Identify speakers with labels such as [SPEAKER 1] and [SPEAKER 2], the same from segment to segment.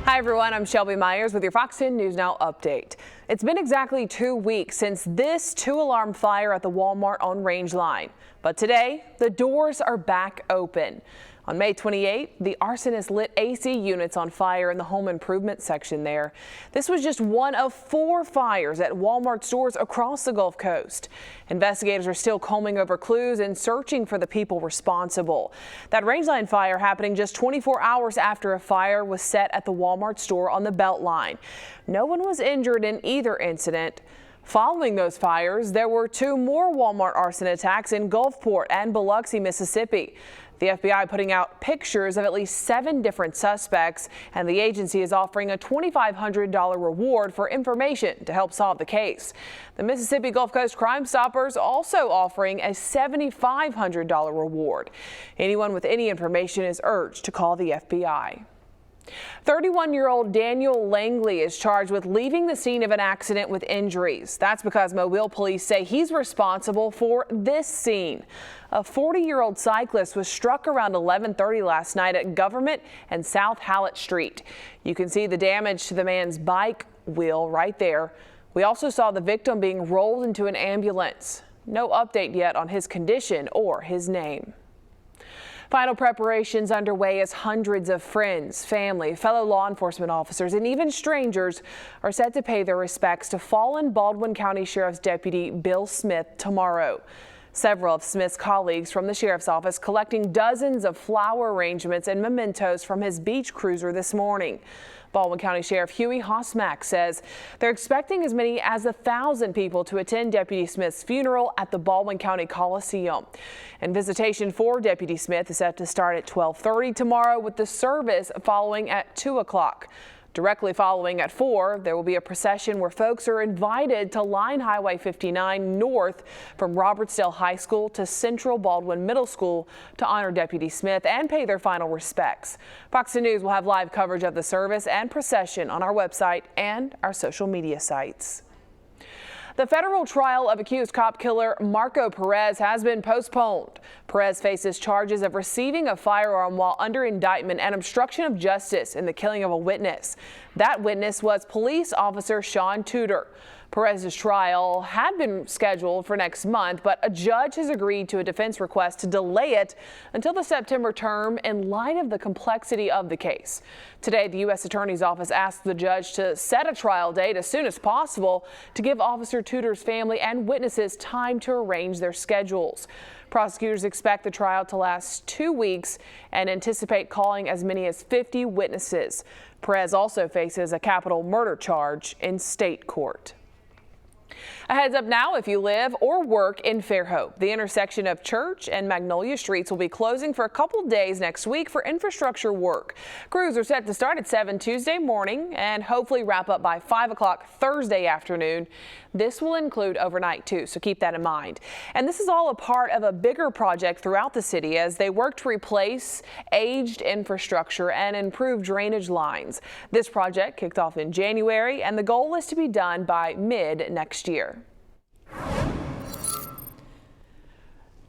[SPEAKER 1] Hi everyone, I'm Shelby Myers with your Fox 10 News Now update. It's been exactly 2 weeks since this 2-alarm fire at the Walmart on Rangeline. But today, the doors are back open. On May 28th, the arsonist lit AC units on fire in the home improvement section there. This was just one of 4 fires at Walmart stores across the Gulf Coast. Investigators are still combing over clues and searching for the people responsible. That Rangeline fire happening just 24 hours after a fire was set at the Walmart store on the Beltline. No one was injured in either incident. Following those fires, there were 2 more Walmart arson attacks in Gulfport and Biloxi, Mississippi. The FBI putting out pictures of at least 7 different suspects, and the agency is offering a $2,500 reward for information to help solve the case. The Mississippi Gulf Coast Crime Stoppers also offering a $7,500 reward. Anyone with any information is urged to call the FBI. 31-year-old Daniel Langley is charged with leaving the scene of an accident with injuries. That's because Mobile police say he's responsible for this scene. A 40-year-old cyclist was struck around 11:30 last night at Government and South Hallett Street. You can see the damage to the man's bike wheel right there. We also saw the victim being rolled into an ambulance. No update yet on his condition or his name. Final preparations underway as hundreds of friends, family, fellow law enforcement officers, and even strangers are set to pay their respects to fallen Baldwin County Sheriff's Deputy Bill Smith tomorrow. Several of Smith's colleagues from the sheriff's office collecting dozens of flower arrangements and mementos from his beach cruiser this morning. Baldwin County Sheriff Huey Hosmack says they're expecting as many as 1,000 people to attend Deputy Smith's funeral at the Baldwin County Coliseum. And visitation for Deputy Smith is set to start at 12:30 tomorrow, with the service following at 2 o'clock. Directly following at 4, there will be a procession where folks are invited to line Highway 59 north from Robertsdale High School to Central Baldwin Middle School to honor Deputy Smith and pay their final respects. Fox 10 News will have live coverage of the service and procession on our website and our social media sites. The federal trial of accused cop killer Marco Perez has been postponed. Perez faces charges of receiving a firearm while under indictment and obstruction of justice in the killing of a witness. That witness was police officer Sean Tudor. Perez's trial had been scheduled for next month, but a judge has agreed to a defense request to delay it until the September term in light of the complexity of the case. Today, the U.S. Attorney's Office asked the judge to set a trial date as soon as possible to give Officer Tudor's family and witnesses time to arrange their schedules. Prosecutors expect the trial to last 2 weeks and anticipate calling as many as 50 witnesses. Perez also faces a capital murder charge in state court. A heads up now, if you live or work in Fairhope, the intersection of Church and Magnolia Streets will be closing for a couple days next week for infrastructure work. Crews are set to start at 7 Tuesday morning and hopefully wrap up by 5 o'clock Thursday afternoon. This will include overnight too, so keep that in mind. And this is all a part of a bigger project throughout the city as they work to replace aged infrastructure and improve drainage lines. This project kicked off in January, and the goal is to be done by mid next year.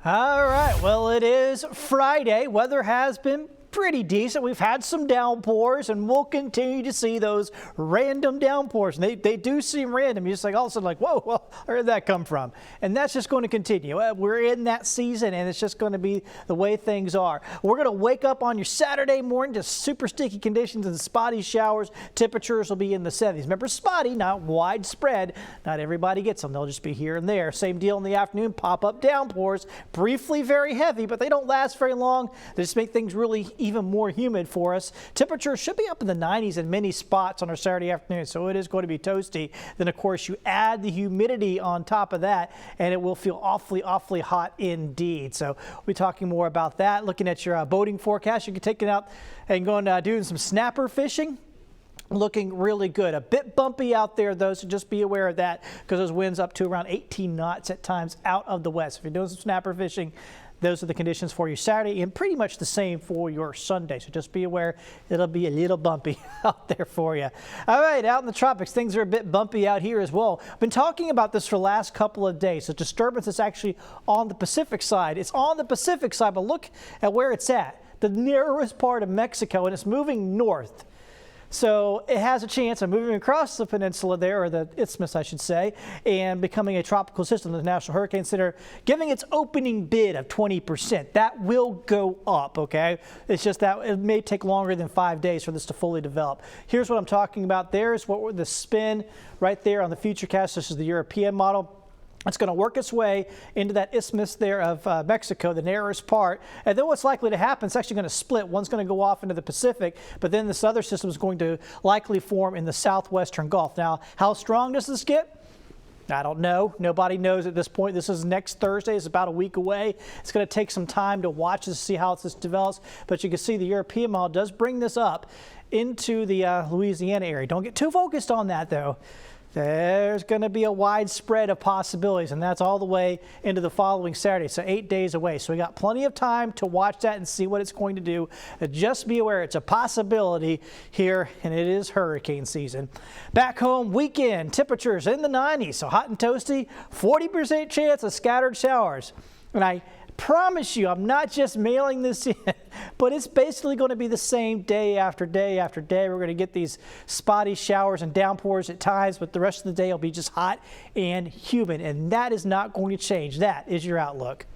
[SPEAKER 2] All right, well, it is Friday. Weather has been pretty decent. We've had some downpours, and we'll continue to see those random downpours. And they do seem random. You're just like all of a sudden like, whoa, well, where did that come from? And that's just going to continue. We're in that season, and it's just going to be the way things are. We're going to wake up on your Saturday morning to super sticky conditions and spotty showers. Temperatures will be in the 70s. Remember, spotty, not widespread. Not everybody gets them. They'll just be here and there. Same deal in the afternoon. Pop-up downpours, briefly very heavy, but they don't last very long. They just make things really even more humid for us. Temperatures should be up in the 90s in many spots on our Saturday afternoon, so it is going to be toasty. Then, of course, you add the humidity on top of that, and it will feel awfully, awfully hot indeed. So we'll be talking more about that. Looking at your boating forecast, you can take it out and go and doing some snapper fishing. Looking really good. A bit bumpy out there, though, so just be aware of that because those winds up to around 18 knots at times out of the west. If you're doing some snapper fishing, those are the conditions for your Saturday, and pretty much the same for your Sunday. So just be aware it'll be a little bumpy out there for you. All right, out in the tropics, things are a bit bumpy out here as well. I've been talking about this for the last couple of days. The disturbance is actually on the Pacific side. It's on the Pacific side, but look at where it's at. The narrowest part of Mexico, and it's moving north. So it has a chance of moving across the peninsula there, or the isthmus, I should say, and becoming a tropical system. The National Hurricane Center giving its opening bid of 20%. That will go up, okay? It's just that it may take longer than 5 days for this to fully develop. Here's what I'm talking about. There's what the spin right there on the FUTURECAST. This is the European model. It's going to work its way into that isthmus there of Mexico, the narrowest part. And then what's likely to happen, it's actually going to split. One's going to go off into the Pacific, but then this other system is going to likely form in the southwestern Gulf. Now, how strong does this get? I don't know. Nobody knows at this point. This is next Thursday. It's about a week away. It's going to take some time to watch this, see how this develops. But you can see the European model does bring this up into the Louisiana area. Don't get too focused on that, though. There's going to be a wide spread of possibilities, and that's all the way into the following Saturday, so 8 days away. So we got plenty of time to watch that and see what it's going to do. Just be aware it's a possibility here, and it is hurricane season. Back home weekend, temperatures in the 90s, so hot and toasty, 40% chance of scattered showers. And I promise you, I'm not just mailing this in, but it's basically going to be the same day after day after day. We're going to get these spotty showers and downpours at times, but the rest of the day will be just hot and humid, and that is not going to change. That is your outlook.